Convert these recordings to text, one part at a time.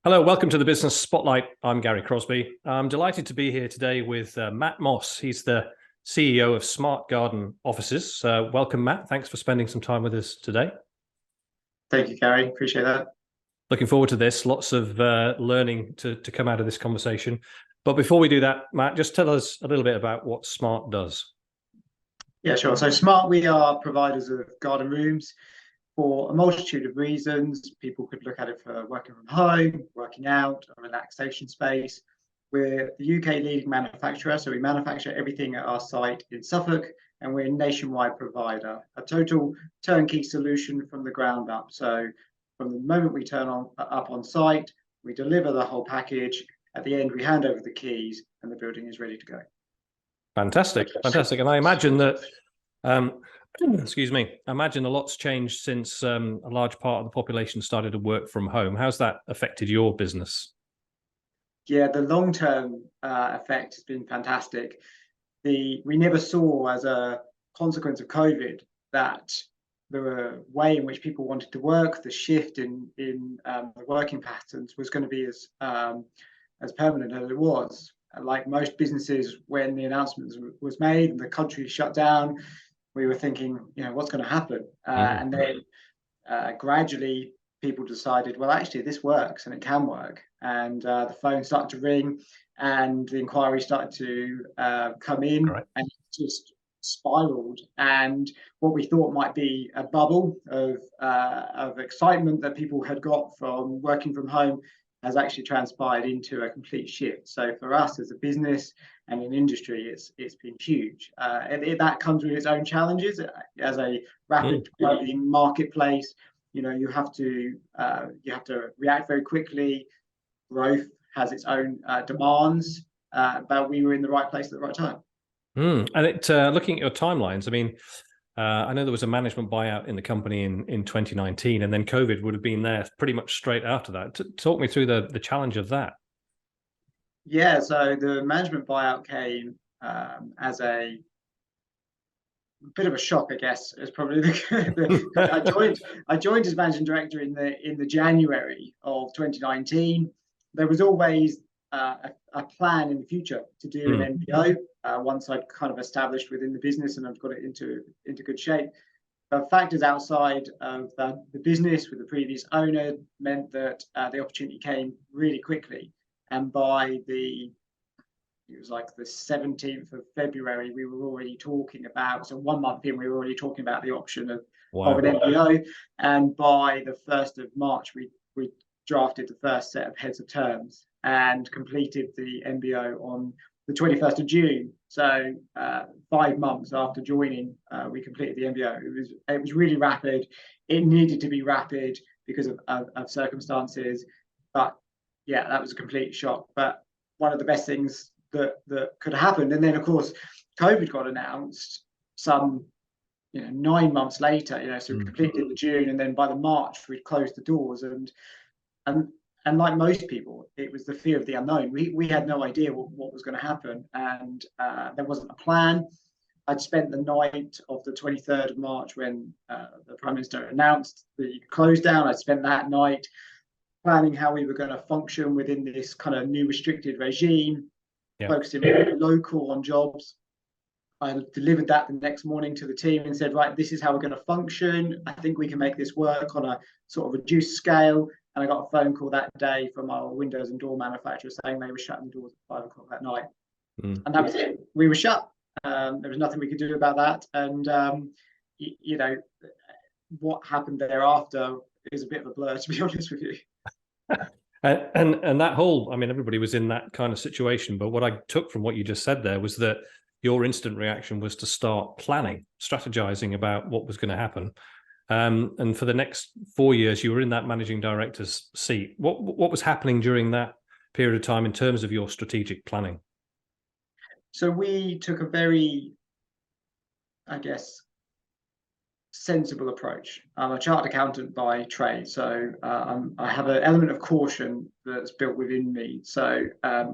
Hello, welcome to the Business Spotlight. I'm Gary Crosby. I'm delighted to be here today with Matt Moss. He's the CEO of Smart Garden Offices. Welcome, Matt. Thanks for spending some time with us today. Thank you, Gary. Appreciate that. Looking forward to this. Lots of learning to come out of this conversation. But before we do that, Matt, just tell us a little bit about what Smart does. Yeah, sure. So Smart, we are providers of garden rooms for a multitude of reasons. People could look at it for working from home, working out, a relaxation space. We're the UK leading manufacturer, so we manufacture everything at our site in Suffolk, and we're a nationwide provider, a total turnkey solution from the ground up. So from the moment we turn up on site, we deliver the whole package. At the end, we hand over the keys and the building is ready to go. Fantastic, fantastic. And I imagine that, excuse me, I imagine a lot's changed since a large part of the population started to work from home. How's that affected your business? Yeah, the long-term effect has been fantastic. We never saw as a consequence of COVID that the way in which people wanted to work, the shift in the working patterns was going to be as permanent as it was. Like most businesses, when the announcement was made and the country shut down, we were thinking, what's going to happen? And then gradually people decided, well, actually, this works and it can work. And the phone started to ring and the inquiries started to come in, right. And it just spiraled. And what we thought might be a bubble of excitement that people had got from working from home has actually transpired into a complete shift. So for us as a business and an industry, it's been huge. That comes with its own challenges. As a rapid growing marketplace, you have to react very quickly. Growth has its own demands, but we were in the right place at the right time. And looking at your timelines, I mean, I know there was a management buyout in the company in 2019, and then COVID would have been there pretty much straight after that. Talk me through the challenge of that. Yeah, so the management buyout came as a bit of a shock, I guess. Is probably I joined as managing director in the January of 2019. There was always a plan in the future to do an MBO once I'd kind of established within the business and I've got it into good shape. But factors outside of the business with the previous owner meant that the opportunity came really quickly. And by it was like the 17th of February, we were already talking about, so 1 month in, we were already talking about the option of an MBO. And by the 1st of March, we drafted the first set of heads of terms and completed the MBO on the 21st of June. So 5 months after joining, we completed the MBO. It was really rapid. It needed to be rapid because of circumstances. But yeah, that was a complete shock. But one of the best things that could have happened. And then, of course, COVID got announced some 9 months later, so we completed in June. And then by the March, we'd closed the doors. And like most people, it was the fear of the unknown. We had no idea what was going to happen, and there wasn't a plan. I'd spent the night of the 23rd of March when the Prime Minister announced the close down. I'd spent that night planning how we were going to function within this kind of new restricted regime, focusing local on jobs. I delivered that the next morning to the team and said, right, this is how we're going to function. I think we can make this work on a sort of reduced scale. And I got a phone call that day from our windows and door manufacturer saying they were shutting the doors at 5 o'clock that night. And that was it. We were shut. There was nothing we could do about that. And, what happened thereafter is a bit of a blur, to be honest with you. And that whole, I mean, everybody was in that kind of situation. But what I took from what you just said there was that your instant reaction was to start planning, strategizing about what was going to happen. And for the next 4 years, you were in that managing director's seat. What was happening during that period of time in terms of your strategic planning? So we took a very, I guess, sensible approach. I'm a chartered accountant by trade, so I have an element of caution that's built within me. So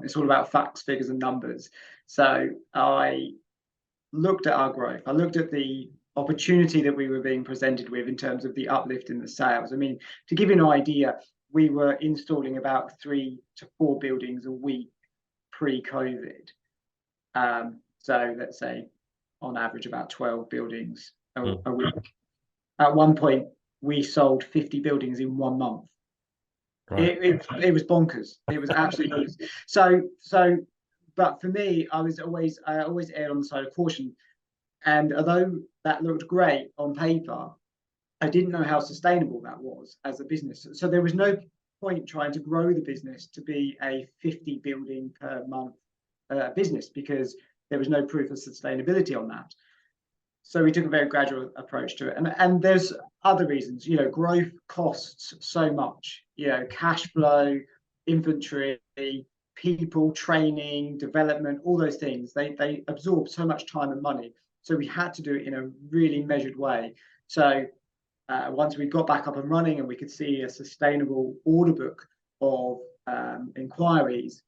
it's all about facts, figures, and numbers. So I looked at our growth. I looked at the opportunity that we were being presented with in terms of the uplift in the sales. I mean, to give you an idea, we were installing about 3 to 4 buildings a week pre-COVID. So let's say on average about 12 buildings a week. At one point, we sold 50 buildings in 1 month. Right. It was bonkers. It was absolutely bonkers. So, but for me, I always erred on the side of caution. And although that looked great on paper, I didn't know how sustainable that was as a business. So there was no point trying to grow the business to be a 50 building per month business, because there was no proof of sustainability on that. So we took a very gradual approach to it. And there's other reasons, growth costs so much, cash flow, inventory, people, training, development, all those things, they absorb so much time and money. So we had to do it in a really measured way. So once we got back up and running and we could see a sustainable order book of inquiries,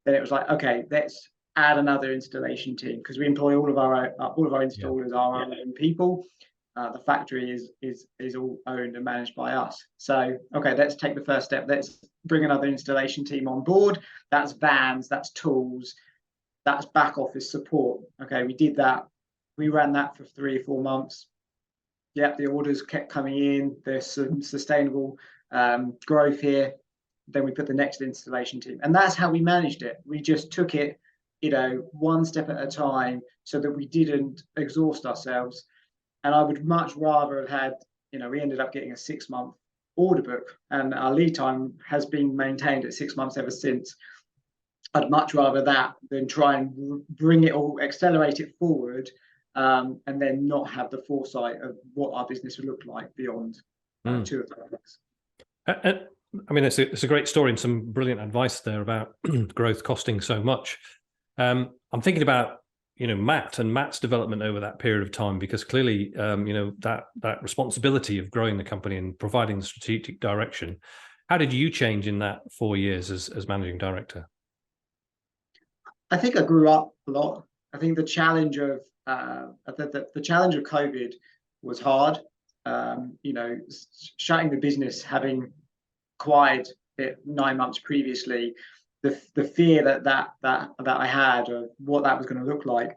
then it was like, okay, let's add another installation team, because we employ all of our installers are our own people. The factory is all owned and managed by us. So okay, let's take the first step. Let's bring another installation team on board. That's vans, that's tools, that's back office support. Okay, we did that. We ran that for 3 or 4 months. Yep, the orders kept coming in. There's some sustainable growth here. Then we put the next installation team, and that's how we managed it. We just took it, one step at a time, so that we didn't exhaust ourselves. And I would much rather have had, we ended up getting a 6-month order book, and our lead time has been maintained at 6 months ever since. I'd much rather that than try and bring it or accelerate it forward, and then not have the foresight of what our business would look like beyond 2 or 3 weeks. I mean, it's a great story and some brilliant advice there about growth costing so much. I'm thinking about, Matt's development over that period of time, because clearly, that responsibility of growing the company and providing the strategic direction. How did you change in that 4 years as managing director? I think I grew up a lot. I think the challenge of the challenge of COVID was hard. Shutting the business, having acquired it 9 months previously, the fear that I had of what that was going to look like,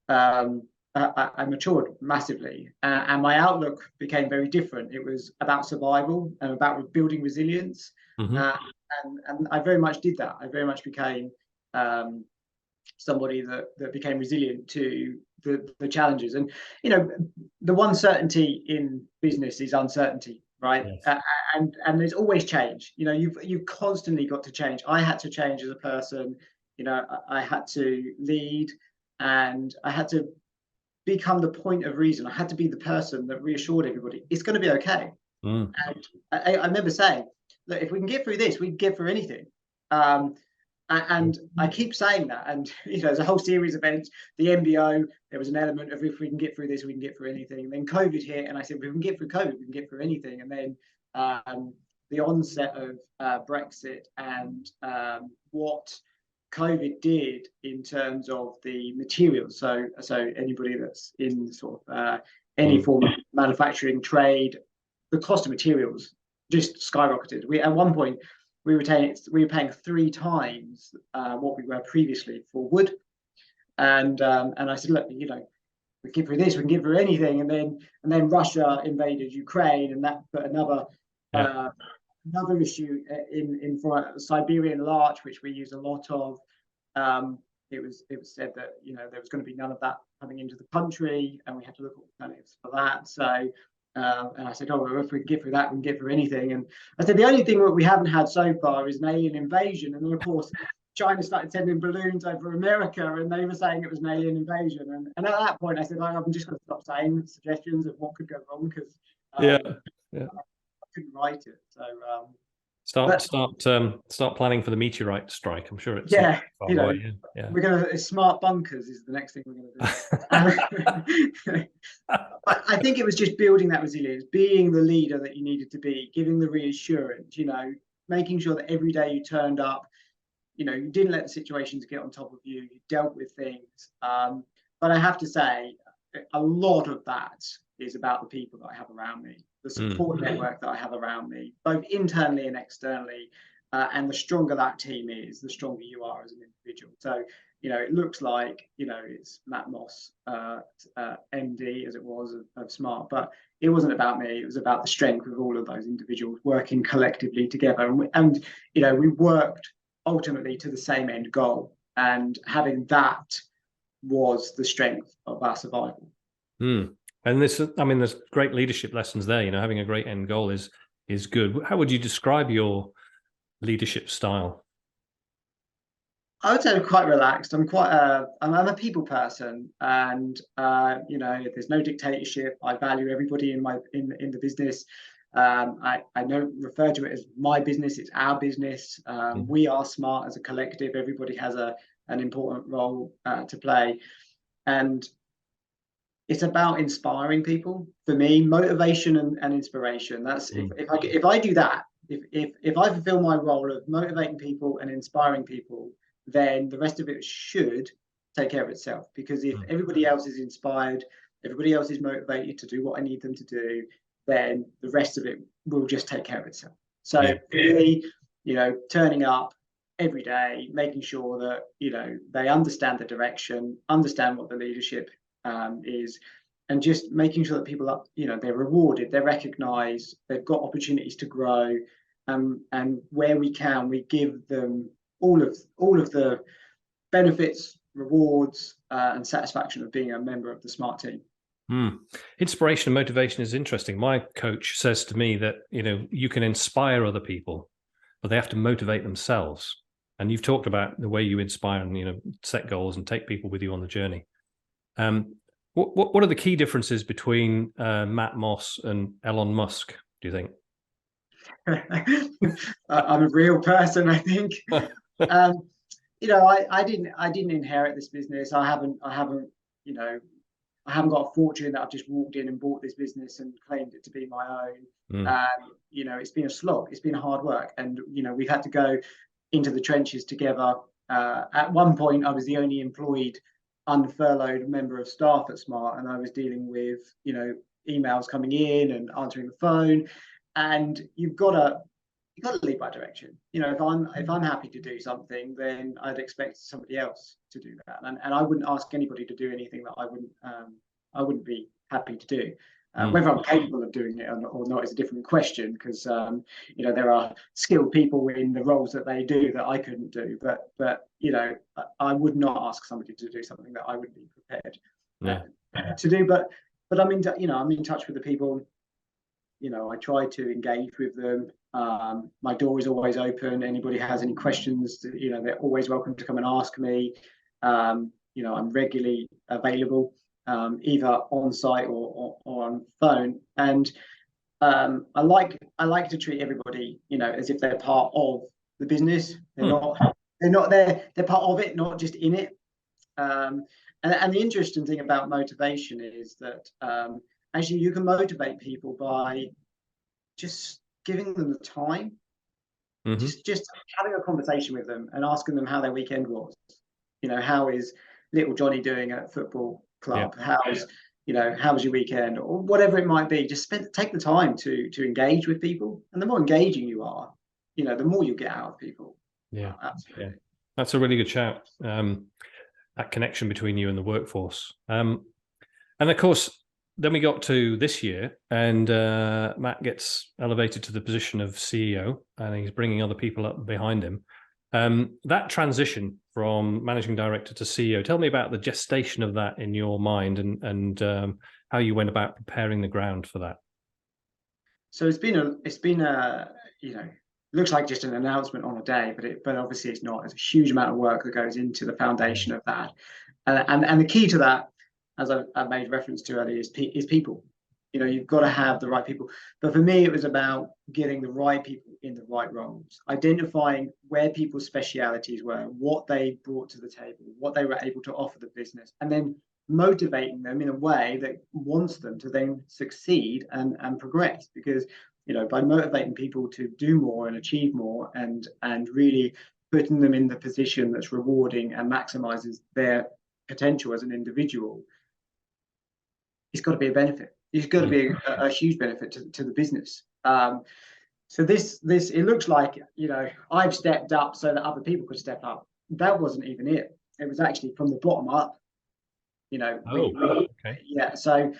I matured massively, and my outlook became very different. It was about survival and about building resilience, and I very much did that. I very much became somebody that became resilient to the challenges. And the one certainty in business is uncertainty, right? Yes. And there's always change. You've constantly got to change. I had to change as a person. I had to lead, and I had to become the point of reason. I had to be the person that reassured everybody it's going to be okay. And I remember saying, look, if we can get through this, we can get through anything. And I keep saying that, and there's a whole series of events. The MBO, there was an element of, if we can get through this, we can get through anything. And then COVID hit, and I said, if we can get through COVID, we can get through anything. And then the onset of Brexit and what COVID did in terms of the materials. So anybody that's in sort of any form of manufacturing trade, the cost of materials just skyrocketed. At one point, we were paying 3 times what we were previously for wood, and I said, look, we get through this, we can get through anything. And then Russia invaded Ukraine, and that put another issue in for Siberian larch, which we use a lot of. It was said that there was going to be none of that coming into the country, and we had to look at alternatives for that. So. And I said, well, if we can get through that, we can get through anything. And I said, the only thing that we haven't had so far is an alien invasion. And then, of course, China started sending balloons over America, and they were saying it was an alien invasion. And at that point, I said, I'm just going to stop saying suggestions of what could go wrong, because I couldn't write it. So start planning for the meteorite strike. I'm sure it's we're going to smart bunkers is the next thing we're going to do. I think it was just building that resilience, being the leader that you needed to be, giving the reassurance, making sure that every day you turned up, you didn't let the situations get on top of you, you dealt with things. But I have to say, a lot of that is about the people that I have around me. the support network that I have around me, both internally and externally. And the stronger that team is, the stronger you are as an individual. So, it looks like, it's Matt Moss, MD, as it was, of Smart, but it wasn't about me. It was about the strength of all of those individuals working collectively together. And we worked ultimately to the same end goal. And having that was the strength of our survival. And there's great leadership lessons there. Having a great end goal is good. How would you describe your leadership style? I would say I'm quite relaxed. I'm a people person, and there's no dictatorship. I value everybody in the business. I don't refer to it as my business; it's our business. We are Smart as a collective. Everybody has an important role to play, and it's about inspiring people. For me, motivation and inspiration. That's if I do that. If I fulfill my role of motivating people and inspiring people, then the rest of it should take care of itself. Because if everybody else is inspired, everybody else is motivated to do what I need them to do, then the rest of it will just take care of itself. So for me, turning up every day, making sure that, they understand the direction, understand what the leadership is, and just making sure that people are, they're rewarded, they're recognized, they've got opportunities to grow. And where we can, we give them all of the benefits, rewards, and satisfaction of being a member of the Smart team. Inspiration and motivation is interesting. My coach says to me that, you can inspire other people, but they have to motivate themselves. And you've talked about the way you inspire and, set goals and take people with you on the journey. What are the key differences between Matt Moss and Elon Musk, do you think? I'm a real person, I think. I didn't inherit this business. I haven't got a fortune that I've just walked in and bought this business and claimed it to be my own. It's been a slog. It's been hard work, and we've had to go into the trenches together. At one point, I was the only employed, unfurloughed member of staff at Smart, and I was dealing with emails coming in and answering the phone. And you've got to lead by direction. If I'm happy to do something, then I'd expect somebody else to do that. And I wouldn't ask anybody to do anything that I wouldn't be happy to do. Whether I'm capable of doing it or not is a different question, because there are skilled people in the roles that they do that I couldn't do. But I would not ask somebody to do something that I wouldn't be prepared to do. But I'm in touch with the people. I try to engage with them. My door is always open. Anybody has any questions, they're always welcome to come and ask me. I'm regularly available, either on site or on phone. And I like to treat everybody, as if they're part of the business. They're not there. They're part of it, not just in it. And the interesting thing about motivation is that actually you can motivate people by just giving them the time, just having a conversation with them and asking them how their weekend was. How is little Johnny doing at football club? How's your weekend, or whatever it might be. Just take the time to engage with people, and the more engaging you are, the more you get out of people. Absolutely. Yeah. That's a really good shout. That connection between you and the workforce. And of course, then we got to this year, and Matt gets elevated to the position of CEO, and he's bringing other people up behind him. That transition from managing director to CEO, tell me about the gestation of that in your mind, and how you went about preparing the ground for that. So it's been a looks like just an announcement on a day, but obviously it's not. There's a huge amount of work that goes into the foundation of that, and the key to that, as I made reference to earlier, is people. You've got to have the right people. But for me, it was about getting the right people in the right roles, identifying where people's specialities were, what they brought to the table, what they were able to offer the business, and then motivating them in a way that wants them to then succeed and progress. Because by motivating people to do more and achieve more, and really putting them in the position that's rewarding and maximizes their potential as an individual, it's got to be a benefit. It's got to be a huge benefit to the business. So this it looks like, you know, I've stepped up so that other people could step up. That wasn't even it. It was actually from the bottom up. You know, okay. yeah. So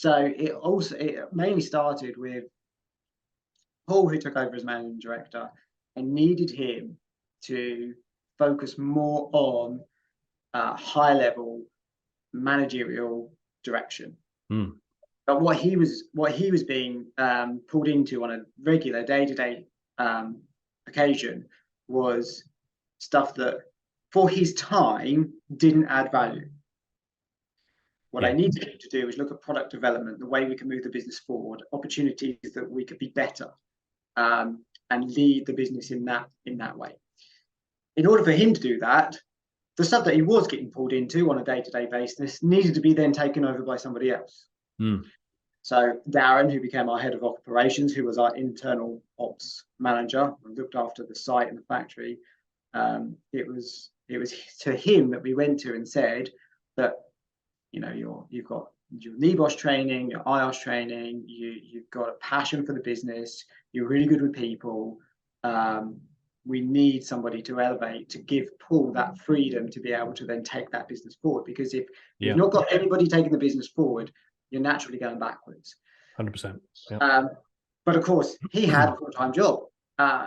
it mainly started with Paul, who took over as managing director, and needed him to focus more on high level managerial direction. But what he was being pulled into on a regular day-to-day occasion was stuff that for his time didn't add value. What I needed him to do was look at product development, the way we can move the business forward, opportunities that we could be better, and lead the business in that way. In order for him to do that, the stuff that he was getting pulled into on a day-to-day basis needed to be then taken over by somebody else. So Darren, who became our head of operations, who was our internal ops manager, looked after the site and the factory, it was to him that we went to and said that, you know, you've got your NEBOSH training, your IOS training, you've got a passion for the business, you're really good with people. We need somebody to elevate, to give Paul that freedom to be able to then take that business forward. Because if you've not got anybody taking the business forward, you're naturally going backwards. 100%. But of course, he had a full-time job.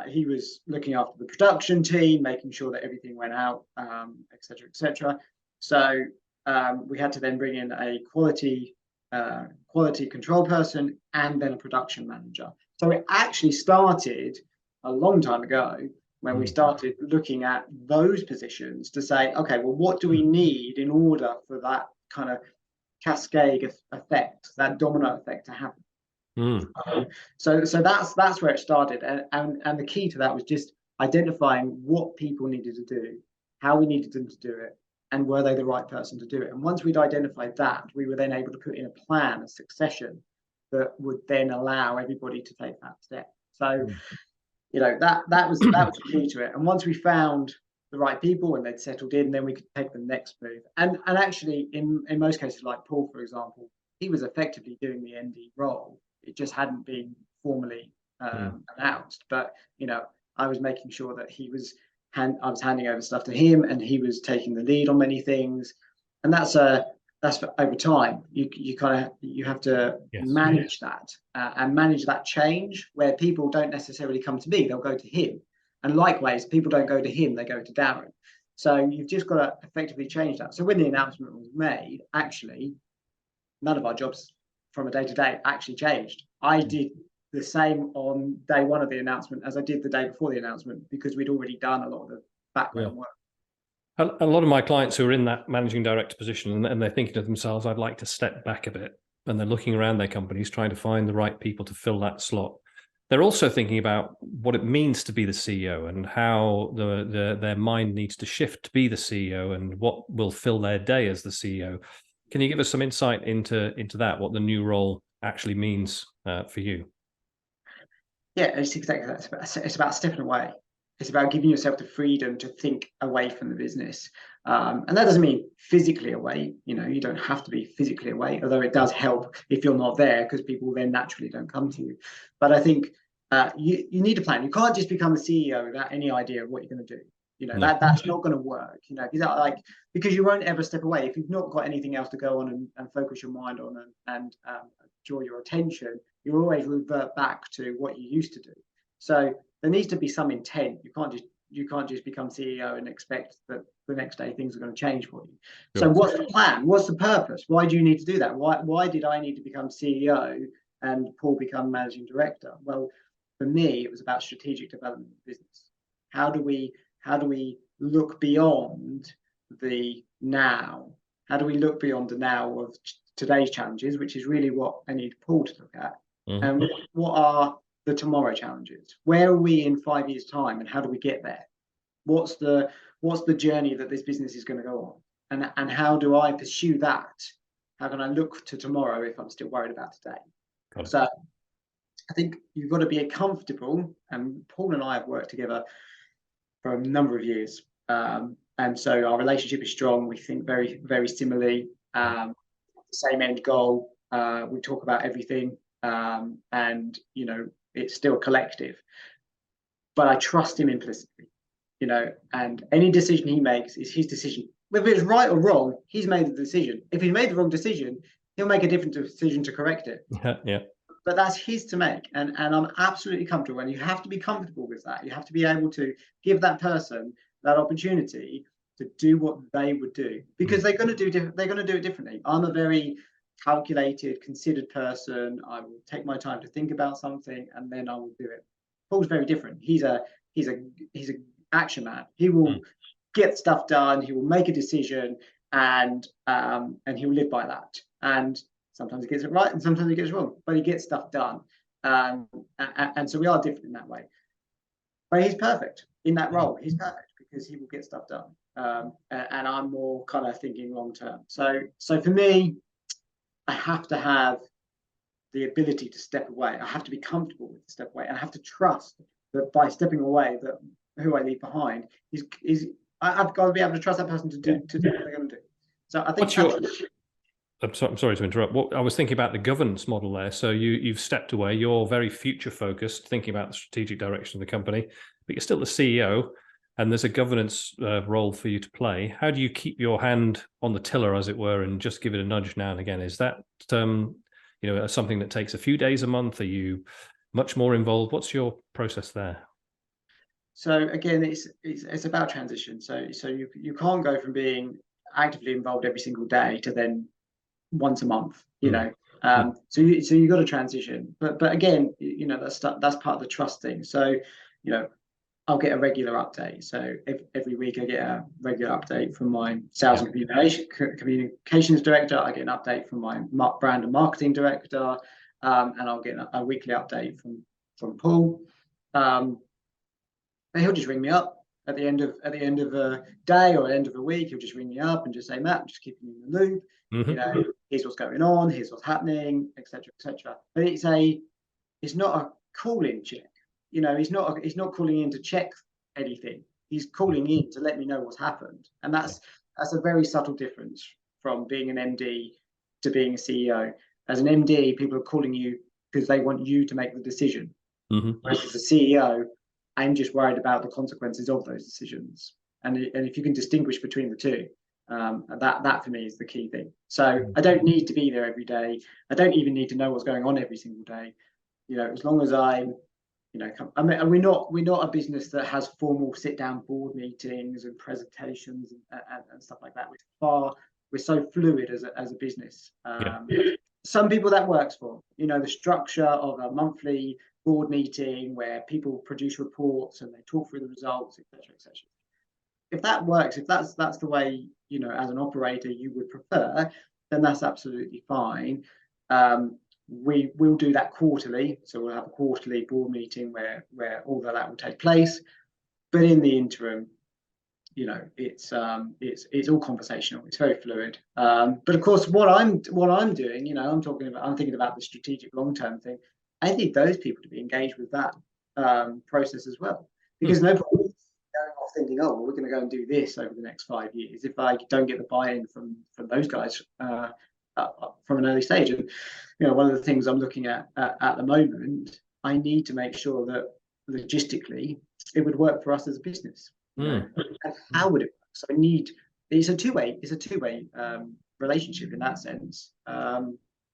He was looking after the production team, making sure that everything went out, et cetera, et cetera. So we had to then bring in a quality control person and then a production manager. So it actually started a long time ago when we started looking at those positions to say, okay, well, what do we need in order for that kind of cascade effect, that domino effect to happen? So that's where it started, and the key to that was just identifying what people needed to do, how we needed them to do it, and were they the right person to do it. And once we'd identified that, we were then able to put in a plan, a succession that would then allow everybody to take that step. So you know, that was the key to it. And once we found the right people and they'd settled in, then we could take the next move. And actually, in most cases, like Paul, for example, he was effectively doing the MD role. It just hadn't been formally announced. But you know, I was making sure that I was handing over stuff to him, and he was taking the lead on many things. And that's for over time. You have to manage that and manage that change where people don't necessarily come to me; they'll go to him. And likewise, people don't go to him; they go to Darren. So you've just got to effectively change that. So when the announcement was made, actually, none of our jobs from a day-to-day actually changed. I did the same on day one of the announcement as I did the day before the announcement, because we'd already done a lot of the background work. A lot of my clients who are in that managing director position and they're thinking to themselves, I'd like to step back a bit, and they're looking around their companies trying to find the right people to fill that slot. They're also thinking about what it means to be the CEO and how their mind needs to shift to be the CEO and what will fill their day as the CEO. Can you give us some insight into that, what the new role actually means for you? Yeah, it's exactly that. It's about stepping away. It's about giving yourself the freedom to think away from the business. And that doesn't mean physically away. You know, you don't have to be physically away, although it does help if you're not there, because people then naturally don't come to you. But I think you need a plan. You can't just become a CEO without any idea of what you're going to do. You know, that's not going to work. You know, because you won't ever step away. If you've not got anything else to go on and focus your mind on and draw your attention, you always revert back to what you used to do. So there needs to be some intent. You can't just become CEO and expect that the next day things are going to change for you. Sure. So what's the plan? What's the purpose? Why do you need to do that? Why did I need to become CEO and Paul become managing director? Well, for me, it was about strategic development of business. How do we look beyond the now? How do we look beyond the now of today's challenges, which is really what I need Paul to look at? And what are the tomorrow challenges? Where are we in 5 years' time, and how do we get there? What's the journey that this business is going to go on, and how do I pursue that? How can I look to tomorrow if I'm still worried about today? So I think you've got to be comfortable, and Paul and I have worked together for a number of years, and so our relationship is strong. We think very, very similarly, the same end goal, We talk about everything, and it's still collective. But I trust him implicitly, and any decision he makes is his decision. Whether it's right or wrong, he's made the decision. If he made the wrong decision, he'll make a different decision to correct it. Yeah. But that's his to make, and I'm absolutely comfortable. And you have to be comfortable with that. You have to be able to give that person that opportunity to do what they would do, because they're going to do it differently. I'm a very calculated, considered person. I will take my time to think about something, and then I will do it. Paul's very different. He's a action man. He will get stuff done. He will make a decision, and he will live by that. And sometimes he gets it right, and sometimes he gets it wrong, but he gets stuff done. And so we are different in that way. But he's perfect in that role. He's perfect because he will get stuff done. And I'm more kind of thinking long term. So for me, I have to have the ability to step away. I have to be comfortable with the step away, and I have to trust that by stepping away, that who I leave behind I've got to be able to trust that person to do what they're going to do. So I think I'm sorry to interrupt. I was thinking about the governance model there. So you've stepped away. You're very future focused, thinking about the strategic direction of the company, but you're still the CEO, and there's a governance role for you to play. How do you keep your hand on the tiller, as it were, and just give it a nudge now and again? Is that something that takes a few days a month? Are you much more involved? What's your process there? So again, it's about transition. So you can't go from being actively involved every single day to then once a month. So you got to transition. But again, that's part of the trust thing. So I'll get a regular update. So every week I get a regular update from my sales and communications director. I get an update from my brand and marketing director, and I'll get a weekly update from Paul. And he'll just ring me up at the end of a day or the end of a week. He'll just ring me up and just say, "Matt, I'm just keeping you in the loop. Here's what's going on. Here's what's happening, etc., etc." But it's not a call-in check. He's not calling in to check anything. He's calling in to let me know what's happened, and that's a very subtle difference from being an MD to being a CEO. As an MD, people are calling you because they want you to make the decision. Whereas as a CEO, I'm just worried about the consequences of those decisions. And if you can distinguish between the two, that for me is the key thing. So I don't need to be there every day. I don't even need to know what's going on every single day. As long as we're not a business that has formal sit-down board meetings and presentations and stuff like that. We're so fluid as a business. Some people that works for, the structure of a monthly board meeting where people produce reports and they talk through the results, etc., etc. If that works, if that's the way, as an operator you would prefer, then that's absolutely fine. We will do that quarterly, so we'll have a quarterly board meeting where all of that will take place. But in the interim, it's all conversational. It's very fluid. But of course, what I'm doing, I'm thinking about the strategic long-term thing. I need those people to be engaged with that process as well, because no point going off thinking, oh, well, we're going to go and do this over the next 5 years if I don't get the buy-in from those guys from an early stage. And one of the things I'm looking at the moment, I need to make sure that logistically it would work for us as a business. And how would it work? So it's a two-way relationship in that sense,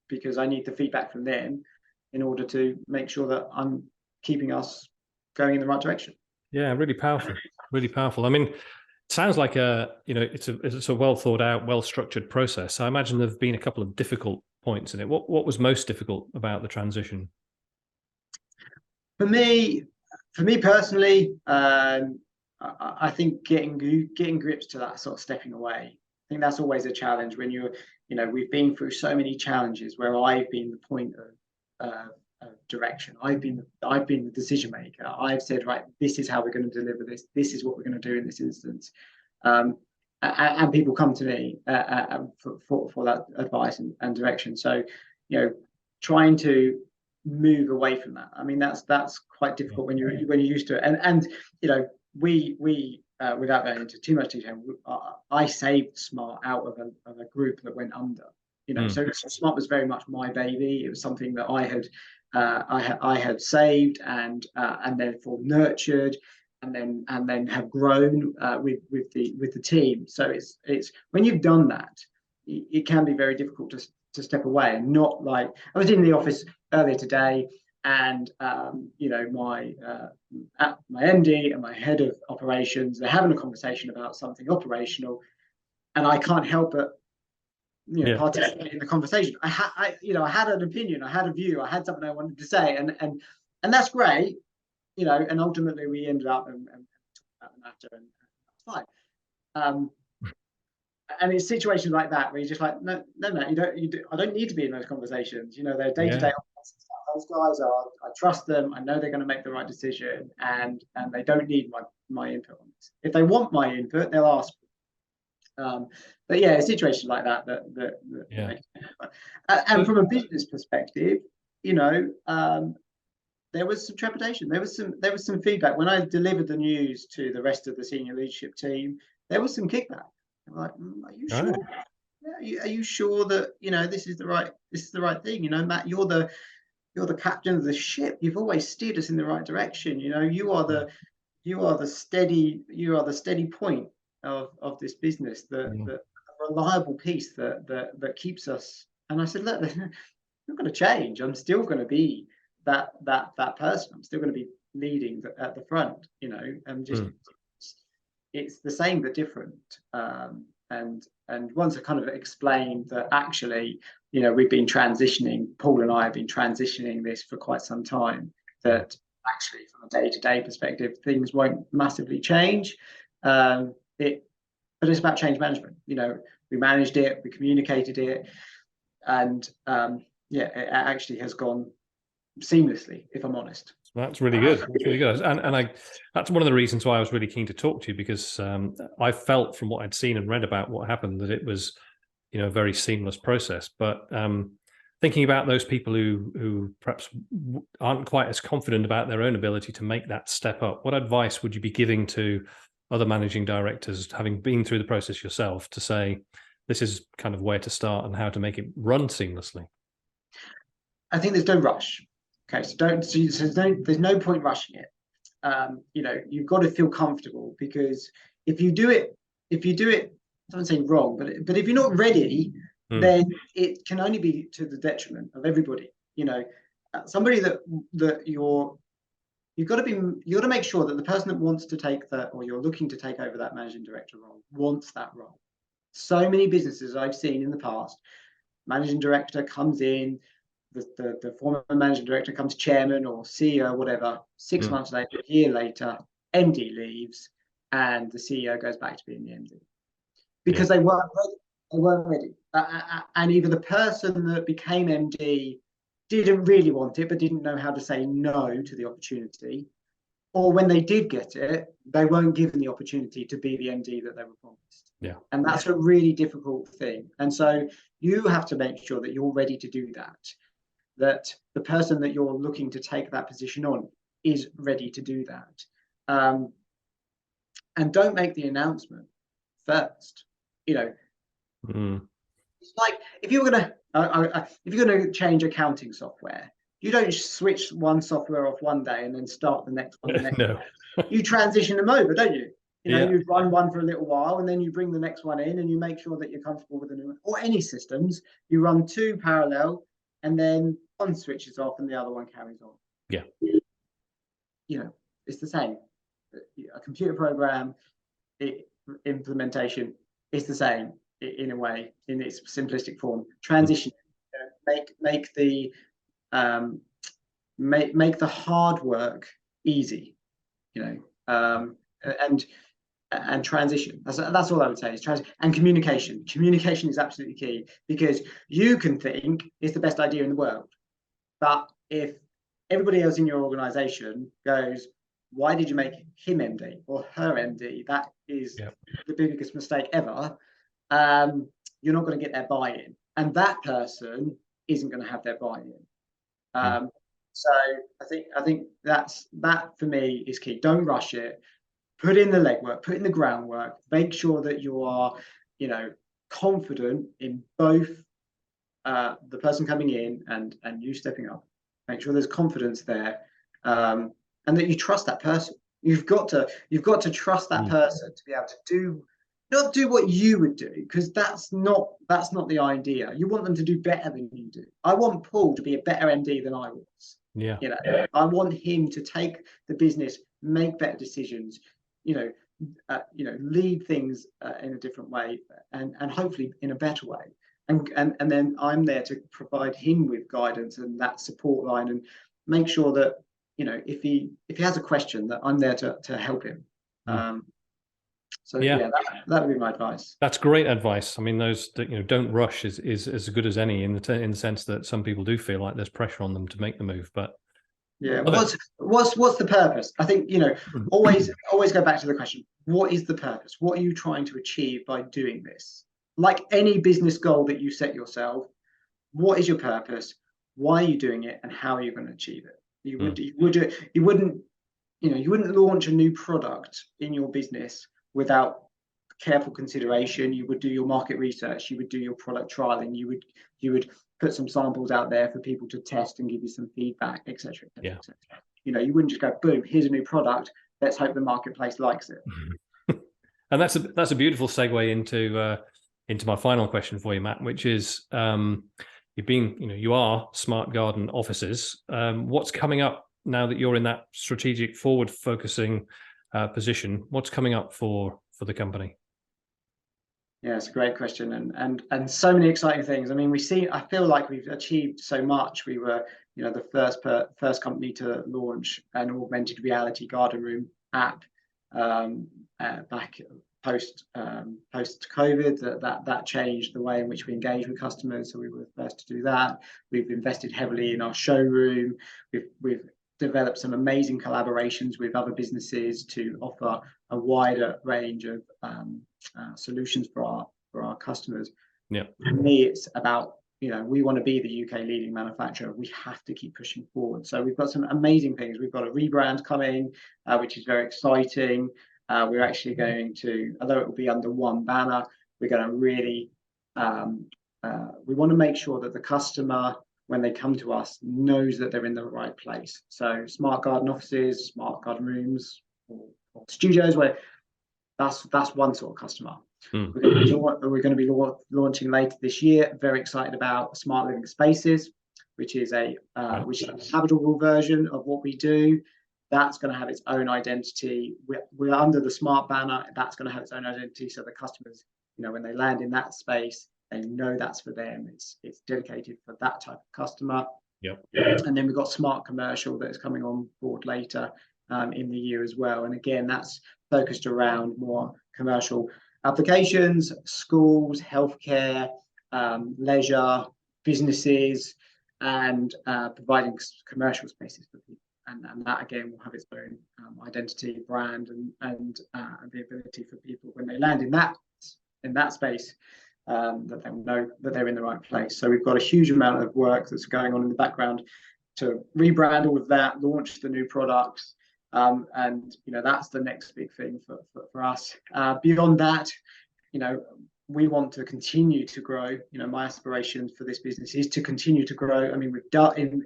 because I need the feedback from them in order to make sure that I'm keeping us going in the right direction. Yeah, really powerful, really powerful. I mean, it sounds like it's a well thought out, well structured process. I imagine there've been a couple of difficult points in it. What was most difficult about the transition? For me personally, I think getting grips to that sort of stepping away. I think that's always a challenge when we've been through so many challenges where I've been the point of direction. I've been the decision maker. I've said, right, this is how we're going to deliver this. This is what we're going to do in this instance. And people come to me for that advice and direction. So, trying to move away from that. I mean, that's quite difficult when you're used to it. And we without going into too much detail, I saved Smart out of a group that went under. you know. So Smart was very much my baby. It was something that I had saved and therefore nurtured, and then have grown with the team. So it's when you've done that, it can be very difficult to step away. And not like, I was in the office earlier today, and you know, my MD and my head of operations, they're having a conversation about something operational, and I can't help but, you know, participate in the conversation. I had an opinion, I had a view, I had something I wanted to say, and that's great, you know. And ultimately we ended up and talked about the matter, and that's fine. And it's situations like that where you're just like, no, I don't need to be in those conversations. You know, they're day-to-day. Those guys I trust them. I know they're going to make the right decision, and they don't need my input on this. If they want my input, they'll ask. But yeah, a situation like that and from a business perspective, you know, there was some trepidation. There was some feedback when I delivered the news to the rest of the senior leadership team. There was some kickback. I'm like, are you sure? Yeah, are you sure that, you know, this is the right thing? You know, Matt, you're the captain of the ship. You've always steered us in the right direction. You know, you are the steady point of this business, the reliable piece that keeps us. And I said, look, I'm not going to change. I'm still going to be that person. I'm still going to be leading at the front, you know, and just it's the same but different. And once I kind of explained that actually, you know, we've been transitioning, Paul and I have been transitioning this for quite some time, that actually from a day-to-day perspective, things won't massively change. But it's about change management. You know, we managed it, we communicated it, and it actually has gone seamlessly, if I'm honest. That's really good. That's really good. And that's one of the reasons why I was really keen to talk to you, because I felt from what I'd seen and read about what happened that it was, you know, a very seamless process. But thinking about those people who perhaps aren't quite as confident about their own ability to make that step up, what advice would you be giving to other managing directors, having been through the process yourself, to say this is kind of where to start and how to make it run seamlessly? I think there's no rush. Okay, so there's no point rushing it. You know, you've got to feel comfortable, because if you do it, I don't say wrong, but if you're not ready, then it can only be to the detriment of everybody. You know, somebody that you've got to make sure that the person that wants to take that, or you're looking to take over that managing director role, wants that role. So many businesses I've seen in the past, managing director comes in, the former managing director comes chairman or CEO, whatever. 6 months later, a year later, MD leaves, and the CEO goes back to being the MD, because they weren't ready. They weren't ready, and either the person that became MD didn't really want it, but didn't know how to say no to the opportunity, or when they did get it, they weren't given the opportunity to be the MD that they were promised. Yeah, and that's a really difficult thing. And so you have to make sure that you're ready to do that. That the person that you're looking to take that position on is ready to do that. And don't make the announcement first. You know, it's like if you're gonna change accounting software, you don't switch one software off one day and then start the next one the next no. day. You transition them over, don't you? You know, you run one for a little while, and then you bring the next one in, and you make sure that you're comfortable with the new one. Or any systems, you run two parallel, and then one switches off and the other one carries on. Yeah. You know, it's the same. A computer program implementation is the same in a way, in its simplistic form. Transition, make the hard work easy. You know, and transition. That's all I would say is transition. And communication. Communication is absolutely key, because you can think it's the best idea in the world, but if everybody else in your organization goes, why did you make him MD or her MD? That is the biggest mistake ever. You're not going to get their buy-in, and that person isn't going to have their buy-in. So I think that for me is key. Don't rush it. Put in the legwork, put in the groundwork, make sure that you are, you know, confident in both the person coming in and you stepping up. Make sure there's confidence there, and that you trust that person. You've got to trust that person to be able to not do what you would do, because that's not the idea. You want them to do better than you do. I want Paul to be a better MD than I was. Yeah. I want him to take the business, make better decisions, lead things in a different way, and hopefully in a better way. And then I'm there to provide him with guidance and that support line, and make sure that, if he has a question, that I'm there to help him. So yeah, that would be my advice. That's great advice. I mean, those that don't rush is as good as any, in the sense that some people do feel like there's pressure on them to make the move. But yeah, what's the purpose? I think always go back to the question: what is the purpose? What are you trying to achieve by doing this? Like any business goal that you set yourself, what is your purpose? Why are you doing it, and how are you going to achieve it? You wouldn't launch a new product in your business without careful consideration. You would do your market research, you would do your product trialing, you would put some samples out there for people to test and give you some feedback, etc. Yeah. You wouldn't just go, boom, here's a new product, let's hope the marketplace likes it. And that's a beautiful segue into my final question for you, Matt, which is you are Smart Garden offices. What's coming up now that you're in that strategic forward focusing position? What's coming up for the company? Yeah, it's a great question, and so many exciting things. I mean, I feel like we've achieved so much. We were, the first company to launch an augmented reality garden room app back post COVID. That changed the way in which we engage with customers. So we were the first to do that. We've invested heavily in our showroom. We've developed some amazing collaborations with other businesses to offer a wider range of solutions for our customers. Yeah. For me, it's about, we want to be the UK leading manufacturer. We have to keep pushing forward. So we've got some amazing things. We've got a rebrand coming, which is very exciting. We're actually going to, although it will be under one banner, we're going to really, we want to make sure that the customer, when they come to us, knows that they're in the right place. So smart garden offices, smart garden rooms, or studios, where that's one sort of customer. We're going to be launching later this year. Very excited about smart living spaces, which is a habitable version of what we do. That's going to have its own identity. We're under the smart banner. That's going to have its own identity. So the customers, when they land in that space, they know that's for them. It's dedicated for that type of customer. Yep. And then we've got smart commercial that is coming on board later in the year as well. And again, that's focused around more commercial applications, schools, healthcare, leisure, businesses, and providing commercial spaces for people. And that again will have its own identity, brand, and the ability for people, when they land in that space, that they know that they're in the right place. So we've got a huge amount of work that's going on in the background to rebrand all of that, launch the new products, and that's the next big thing for us. Beyond that, we want to continue to grow. My aspiration for this business is to continue to grow. I mean,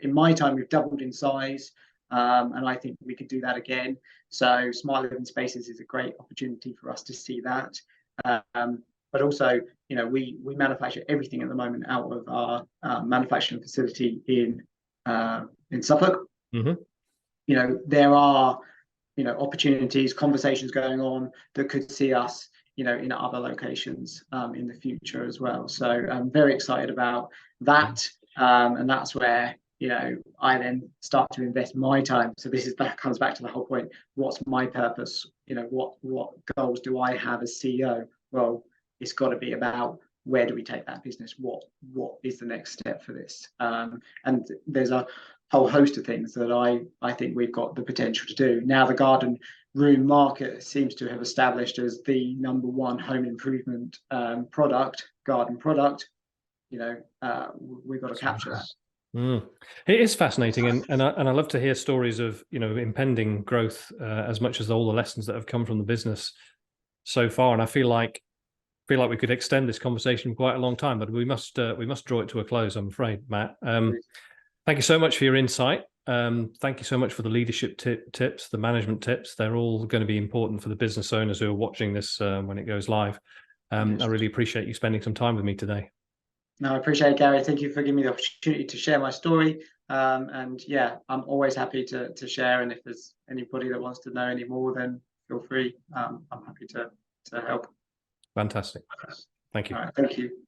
in my time we've doubled in size, and I think we could do that again. So smart living spaces is a great opportunity for us to see that. But also, we manufacture everything at the moment out of our manufacturing facility in Suffolk. Mm-hmm. There are opportunities, conversations going on that could see us in other locations in the future as well. So I'm very excited about that, and that's where I then start to invest my time. So that comes back to the whole point: what's my purpose? What goals do I have as CEO? Well, it's got to be about, where do we take that business? What is the next step for this? And there's a whole host of things that I think we've got the potential to do. Now the garden room market seems to have established as the number one home improvement garden product. We've got to capture that. It is fascinating, and I love to hear stories of impending growth as much as all the lessons that have come from the business so far. And I feel like feel like we could extend this conversation for quite a long time, but we must draw it to a close, I'm afraid, Matt. Thank you so much for your insight. Thank you so much for the leadership tips, the management tips. They're all going to be important for the business owners who are watching this when it goes live. I really appreciate you spending some time with me today. No, I appreciate it, Gary. Thank you for giving me the opportunity to share my story. And yeah, I'm always happy to share. And if there's anybody that wants to know any more, then feel free. I'm happy to help. Fantastic. Thank you. All right, thank you.